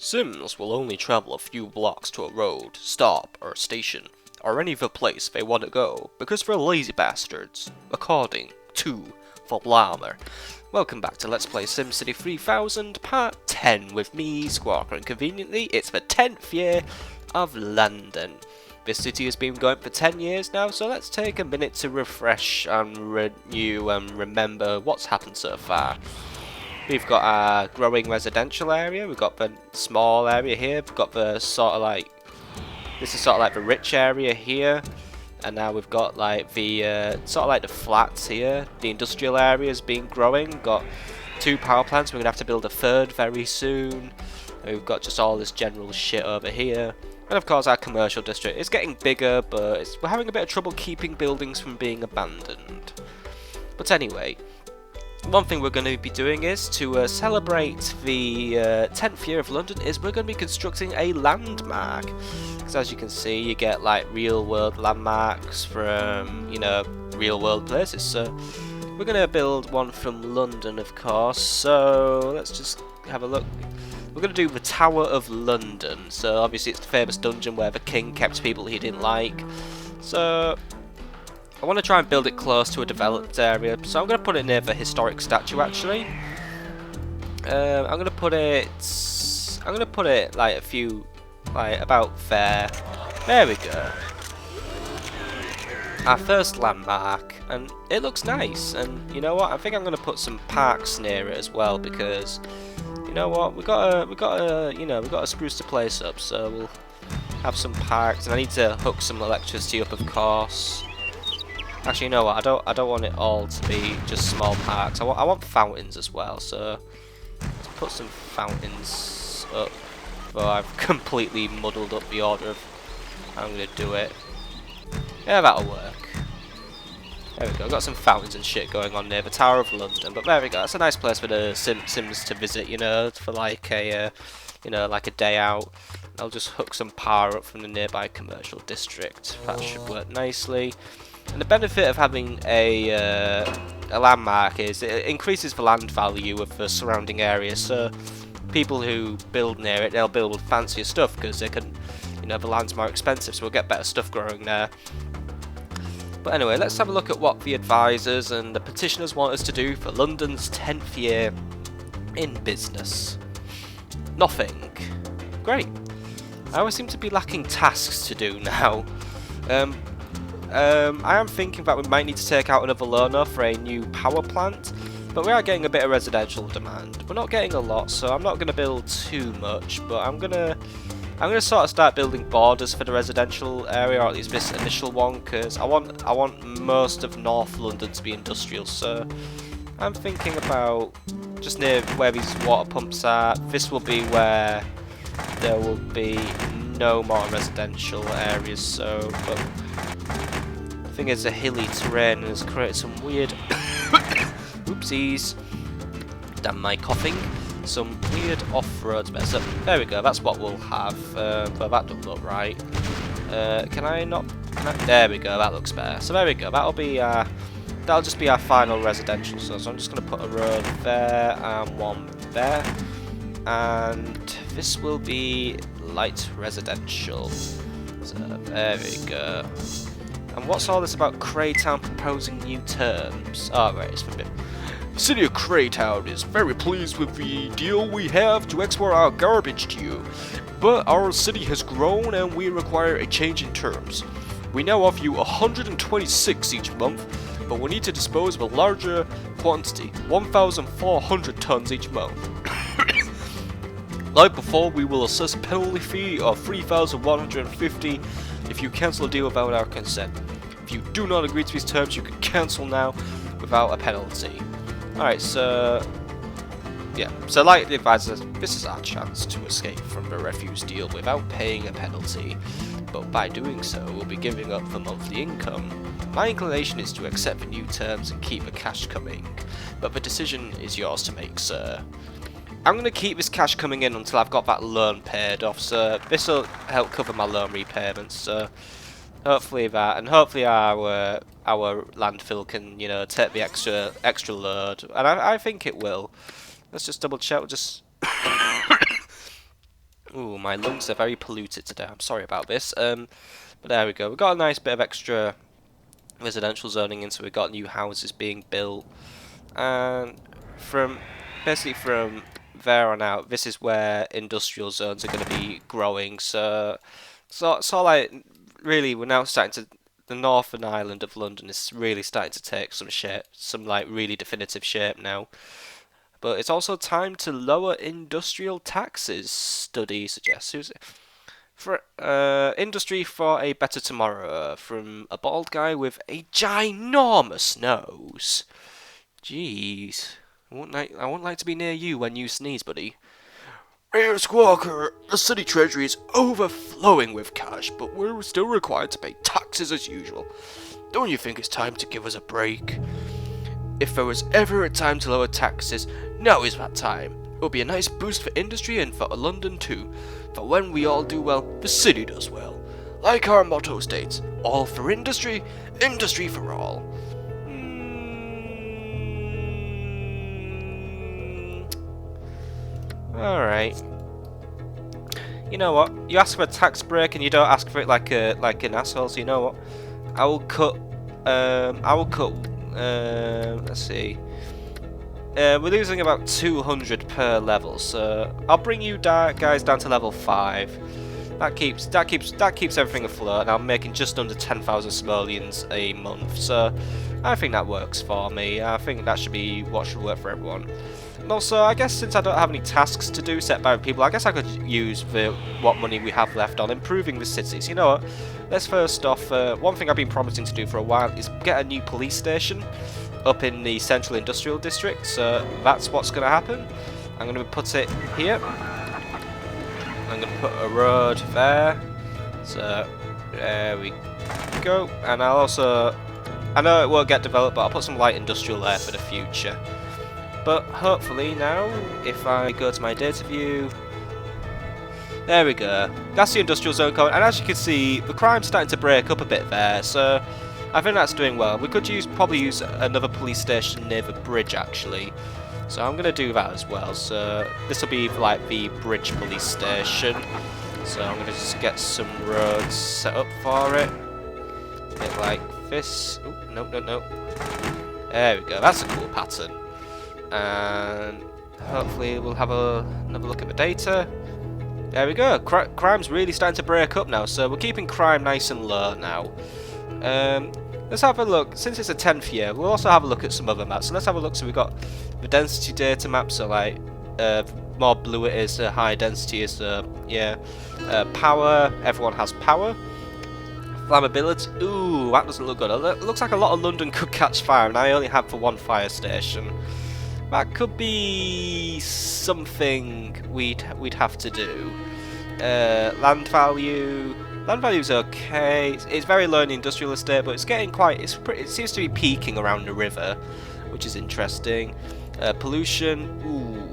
Sims will only travel a few blocks to a road, stop, or station, or any other place they want to go, because they're lazy bastards, according to the llama. Welcome back to Let's Play SimCity 3000 Part 10 with me, Squawker, and conveniently, it's the 10th year of London. This city has been going for 10 years now, so let's take a minute to refresh and renew and remember what's happened so far. We've got our growing residential area, we've got the small area here, we've got the sort of like, this is sort of like the rich area here, and now we've got like the, sort of like the flats here. The industrial area has been growing, got 2 power plants, we're going to have to build a 3rd very soon, and we've got just all this general shit over here. And of course our commercial district is getting bigger, but we're having a bit of trouble keeping buildings from being abandoned. But anyway, one thing we're going to be doing is to celebrate the 10th year of London is we're going to be constructing a landmark. Because as you can see, you get like real world landmarks from, you know, real world places. So we're going to build one from London, of course. So let's just have a look. We're going to do the Tower of London. So obviously it's the famous dungeon where the king kept people he didn't like. So I want to try and build it close to a developed area, so I'm going to put it near the historic statue actually. I'm going to put it like a few, like about there. There we go. Our first landmark, and it looks nice. And you know what? I think I'm going to put some parks near it as well, because you know what? We got to spruce the place up. So we'll have some parks, and I need to hook some electricity up, of course. Actually, you know what? I don't want it all to be just small parks. I want fountains as well. So let's put some fountains up. Well, I've completely muddled up the order of how I'm gonna do it. Yeah, that'll work. There we go. Got some fountains and shit going on near the Tower of London. But there we go. It's a nice place for the Sims to visit. You know, for like a like a day out. I'll just hook some power up from the nearby commercial district. That should work nicely. And the benefit of having a landmark is it increases the land value of the surrounding area. So people who build near it, they'll build fancier stuff because they can, you know, the land's more expensive, so we'll get better stuff growing there. But anyway, let's have a look at what the advisors and the petitioners want us to do for London's 10th year in business. Nothing. Great. I always seem to be lacking tasks to do now. I am thinking that we might need to take out another loaner for a new power plant, but we are getting a bit of residential demand. We're not getting a lot, so I'm not going to build too much, but I'm gonna sort of start building borders for the residential area, or at least this initial one, because I want most of North London to be industrial. So I'm thinking about just near where these water pumps are. This will be where there will be no more residential areas. So, but the thing is, the hilly terrain has created some weird oopsies. Damn my coughing. Some weird off-road mess up. There we go, that's what we'll have. But that doesn't look right. Can I not? There we go, that looks better. So there we go, that'll just be our final residential. So I'm just going to put a road there and one there. And this will be light residential. So there we go. And what's all this about Craytown proposing new terms? Oh, right, it's from The city of Craytown is very pleased with the deal we have to export our garbage to you, but our city has grown and we require a change in terms. We now offer you 126 each month, but we need to dispose of a larger quantity, 1,400 tons each month. Like before, we will assess a penalty fee of 3,150 if you cancel a deal without our consent. If you do not agree to these terms, you can cancel now without a penalty. Alright, so yeah, so like the advisor, this is our chance to escape from the refuse deal without paying a penalty, but by doing so, we'll be giving up the monthly income. My inclination is to accept the new terms and keep the cash coming, but the decision is yours to make, sir. I'm going to keep this cash coming in until I've got that loan paid off, so this will help cover my loan repayments, so hopefully that, and hopefully our landfill can, you know, take the extra load, and I think it will. Let's just double check, just Ooh, my lungs are very polluted today. I'm sorry about this. But there we go. We've got a nice bit of extra residential zoning in, so we've got new houses being built. And basically from there on out, this is where industrial zones are going to be growing. So like really, we're now starting to. The northern island of London is really starting to take some shape, some like really definitive shape now. But it's also time to lower industrial taxes, study suggests. Who's it? For industry for a better tomorrow, from a bald guy with a ginormous nose. Jeez, I wouldn't like to be near you when you sneeze, buddy. Here, Squawker, the city treasury is overflowing with cash, but we're still required to pay taxes as usual. Don't you think it's time to give us a break? If there was ever a time to lower taxes, now is that time. It will be a nice boost for industry and for London too. For when we all do well, the city does well. Like our motto states, all for industry, industry for all. Alright. You know what? You ask for a tax break and you don't ask for it like an asshole, so you know what? I will cut let's see. We're losing about 200 per level, so I'll bring you guys down to level 5. That keeps everything afloat, and I'm making just under 10,000 simoleons a month, so I think that works for me. I think that should be what should work for everyone. And also, I guess since I don't have any tasks to do set by people, I guess I could use what money we have left on improving the cities. You know what? Let's first off, one thing I've been promising to do for a while is get a new police station up in the central industrial district, so that's what's going to happen. I'm going to put it here. I'm going to put a road there. So, there we go. And I'll also, I know it won't get developed, but I'll put some light industrial there for the future. But hopefully now, if I go to my data view, there we go. That's the industrial zone code, and as you can see, the crime's starting to break up a bit there, so I think that's doing well. We could probably use another police station near the bridge, actually. So I'm going to do that as well. So this will be like the bridge police station. So I'm going to just get some roads set up for it. A bit like this. Oh, no. There we go. That's a cool pattern. And hopefully we'll have another look at the data. There we go. Crime's really starting to break up now, so we're keeping crime nice and low now. Let's have a look. Since it's a 10th year, we'll also have a look at some other maps. So let's have a look. So we've got the density data map, so like more blue it is, higher density is, yeah. Power, everyone has power. Flammability, ooh, that doesn't look good. It looks like a lot of London could catch fire, and I only have for one fire station. That could be something we'd have to do. Land value's okay. It's very low in the industrial estate, but it's getting quite. It seems to be peaking around the river, which is interesting. Pollution, ooh.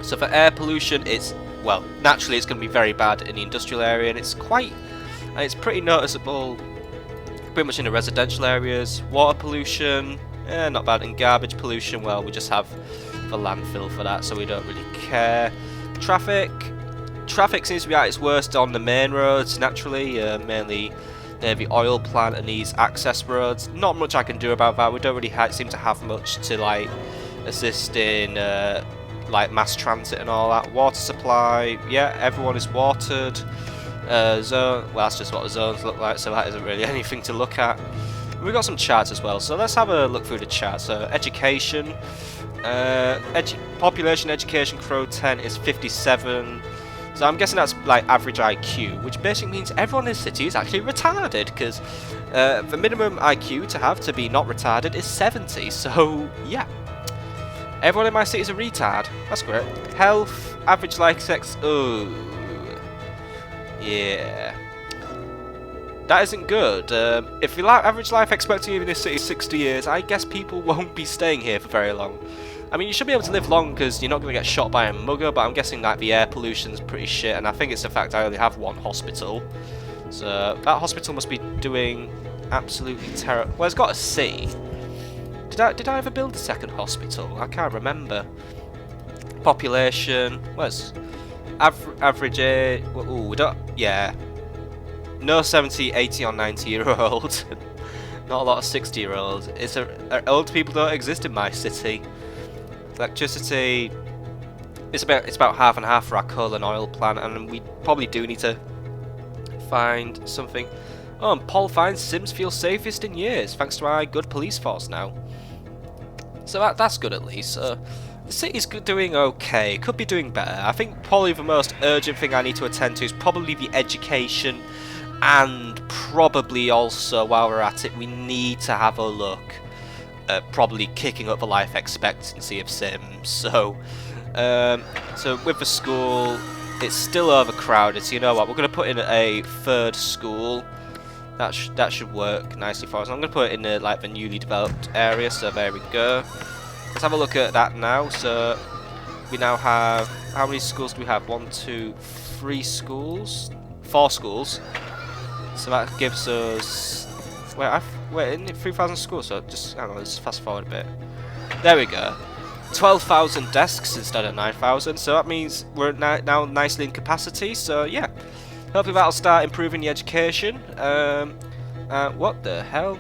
So for air pollution, naturally it's going to be very bad in the industrial area, and it's pretty noticeable, pretty much in the residential areas. Water pollution. Not bad. In garbage pollution, well, we just have the landfill for that, so we don't really care. Traffic seems to be at its worst on the main roads, naturally, mainly near the oil plant and these access roads. Not much I can do about that. We don't really seem to have much to like assist in like mass transit and all that. Water supply, yeah, everyone is watered. Zone, well, that's just what the zones look like, so that isn't really anything to look at. We've got some charts as well, so let's have a look through the charts. So education, population education Crow 10 is 57, so I'm guessing that's like average IQ, which basically means everyone in the city is actually retarded, because the minimum IQ to be not retarded is 70, so yeah. Everyone in my city is a retard, that's great. Health, average life expectancy, oh, yeah. That isn't good. If the average life expectancy in this city is 60 years, I guess people won't be staying here for very long. I mean, you should be able to live long because you're not going to get shot by a mugger, but I'm guessing that the air pollution's pretty shit, and I think it's the fact I only have one hospital. So that hospital must be doing absolutely terrible. Well, it's got a C. Did I ever build a second hospital? I can't remember. Population. Average age. Ooh, we don't. Yeah. No 70, 80, or 90-year-old. Not a lot of 60-year-olds. Old people don't exist in my city. Electricity. It's about half and half for our coal and oil plant, and we probably do need to find something. Oh, and Paul finds Sims feel safest in years, thanks to our good police force now. So that's good at least. The city's doing okay. Could be doing better. I think probably the most urgent thing I need to attend to is probably the education, and probably also, while we're at it, we need to have a look at probably kicking up the life expectancy of Sims. So with the school, it's still overcrowded. So you know what? We're going to put in a third school. That should work nicely for us. I'm going to put it in like the newly developed area. So there we go. Let's have a look at that now. So we now have, how many schools do we have? 1, 2, 3 schools, 4 schools. So that gives us, we're in 3,000 schools. So just hang on, let's fast forward a bit. There we go. 12,000 desks instead of 9,000. So that means we're now nicely in capacity. So yeah. Hopefully that'll start improving the education. What the hell?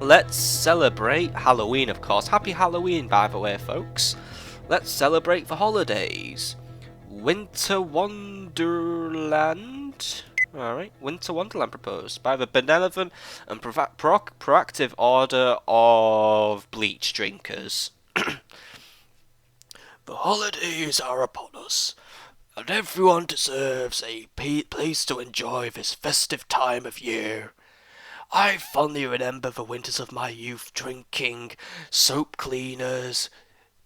Let's celebrate Halloween, of course. Happy Halloween, by the way, folks. Let's celebrate the holidays. Winter Wonderland. Alright, Winter Wonderland proposed by the benevolent and proactive order of bleach drinkers. The holidays are upon us, and everyone deserves a place to enjoy this festive time of year. I fondly remember the winters of my youth drinking soap cleaners,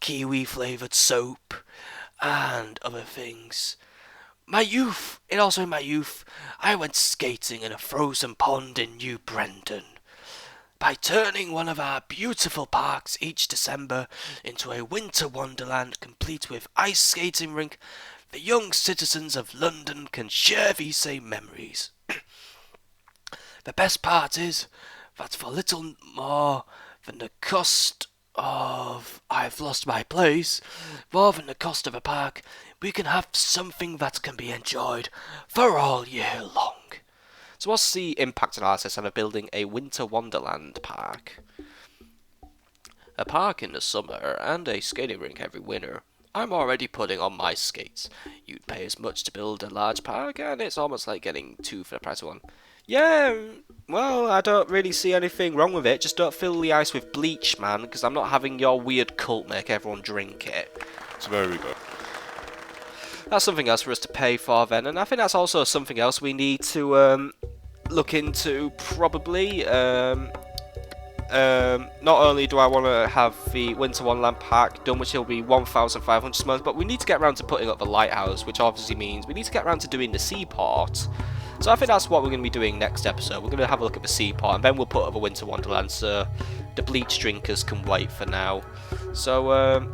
kiwi-flavoured soap, and other things. Also in my youth, I went skating in a frozen pond in New Brendan. By turning one of our beautiful parks each December into a winter wonderland complete with ice skating rink, the young citizens of London can share these same memories. The best part is that for little more than the cost of I've lost my place, more than the cost of a park, we can have something that can be enjoyed for all year long. So what's the impact analysis on building a winter wonderland park? A park in the summer and a skating rink every winter. I'm already putting on my skates. You'd pay as much to build a large park, and it's almost like getting 2 for the price of 1. Yeah, well, I don't really see anything wrong with it. Just don't fill the ice with bleach, man, because I'm not having your weird cult make everyone drink it. So there we go. That's something else for us to pay for then, and I think that's also something else we need to look into, probably. Not only do I want to have the Winter Wonderland Park done, which will be 1,500 simoleons, but we need to get around to putting up the lighthouse, which obviously means we need to get around to doing the seaport. So I think that's what we're going to be doing next episode. We're going to have a look at the seaport, and then we'll put up the Winter Wonderland, so the bleach drinkers can wait for now. So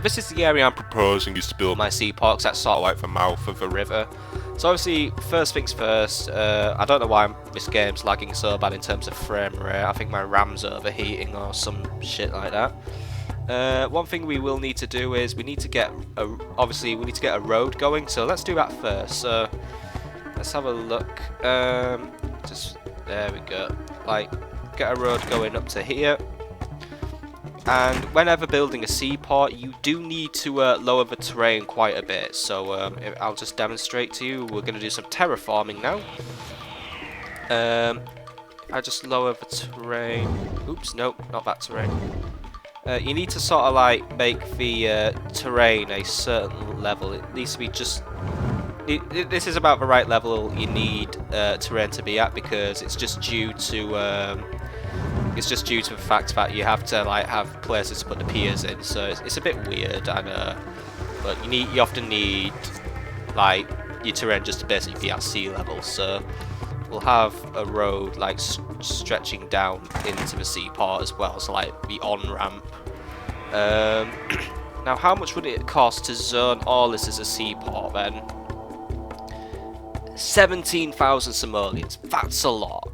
this is the area I'm proposing to build my seaport, because that's sort of like the mouth of the river. So obviously, first things first, I don't know why this game's lagging so bad in terms of frame rate. I think my RAM's overheating or some shit like that. One thing we will need to do is we need to get a road going, so let's do that first. So let's have a look. Just there we go. Like, get a road going up to here. And whenever building a seaport, you do need to lower the terrain quite a bit. So I'll just demonstrate to you. We're going to do some terraforming now. I just lower the terrain. Oops, nope, not that terrain. You need to sort of like make the terrain a certain level. It needs to be just... This is about the right level you need terrain to be at, because it's just due to... It's just due to the fact that you have to like have places to put the piers in, so it's a bit weird, I know. But you often need like your terrain just to basically be at sea level. So we'll have a road like stretching down into the seaport as well, so like the on ramp. Now, how much would it cost to zone all this as a seaport then? 17,000 simoleons. That's a lot.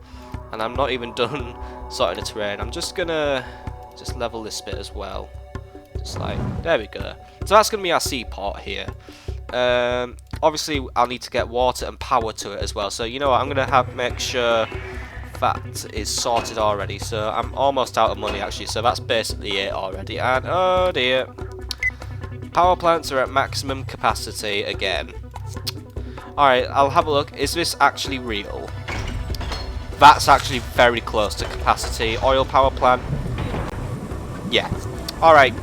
And I'm not even done sorting the terrain. I'm just gonna level this bit as well. Just like, there we go. So that's gonna be our seaport here. Obviously, I'll need to get water and power to it as well. So you know what? I'm gonna make sure that is sorted already. So I'm almost out of money actually. So that's basically it already. And oh dear, power plants are at maximum capacity again. Alright, I'll have a look. Is this actually real? That's actually very close to capacity. Oil power plant. Yeah. Alright.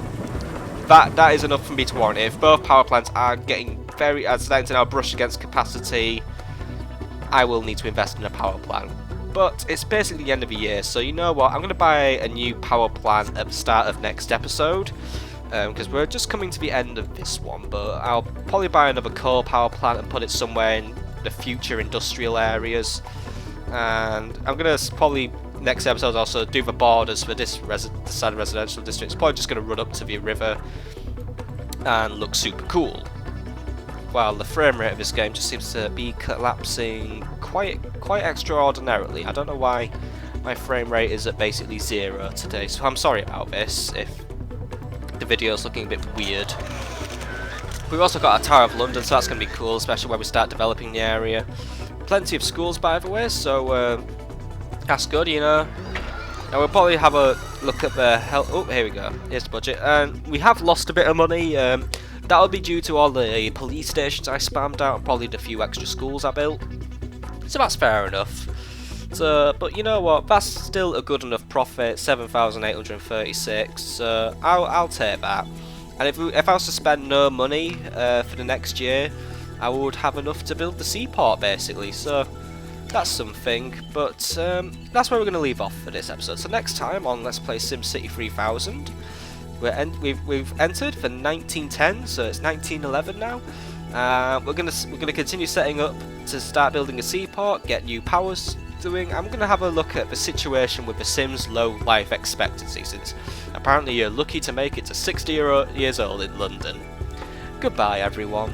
That is enough for me to warrant it. If both power plants are starting to now brush against capacity, I will need to invest in a power plant. But it's basically the end of the year, so you know what? I'm going to buy a new power plant at the start of next episode. Because we're just coming to the end of this one, but I'll probably buy another coal power plant and put it somewhere in the future industrial areas. And I'm going to probably, next episode, also do the borders for this side of residential district. It's probably just going to run up to the river and look super cool. While the frame rate of this game just seems to be collapsing quite extraordinarily. I don't know why my frame rate is at basically 0 today, so I'm sorry about this if the video's looking a bit weird. We've also got a Tower of London, so that's going to be cool, especially when we start developing the area. Plenty of schools, by the way, so that's good, you know. Now we'll probably have a look at the health. Oh, here we go. Here's the budget, and we have lost a bit of money. That'll be due to all the police stations I spammed out, and probably the few extra schools I built. So that's fair enough. So, but you know what? That's still a good enough profit, 7,836. I'll take that. And if I was to spend no money for the next year, I would have enough to build the seaport, basically. So that's something. But that's where we're going to leave off for this episode. So next time on Let's Play SimCity 3000, we've entered for 1910, so it's 1911 now. We're gonna continue setting up to start building a seaport, get new powers doing. I'm gonna have a look at the situation with the Sims' low life expectancy, since apparently you're lucky to make it to 60 years old in London. Goodbye, everyone.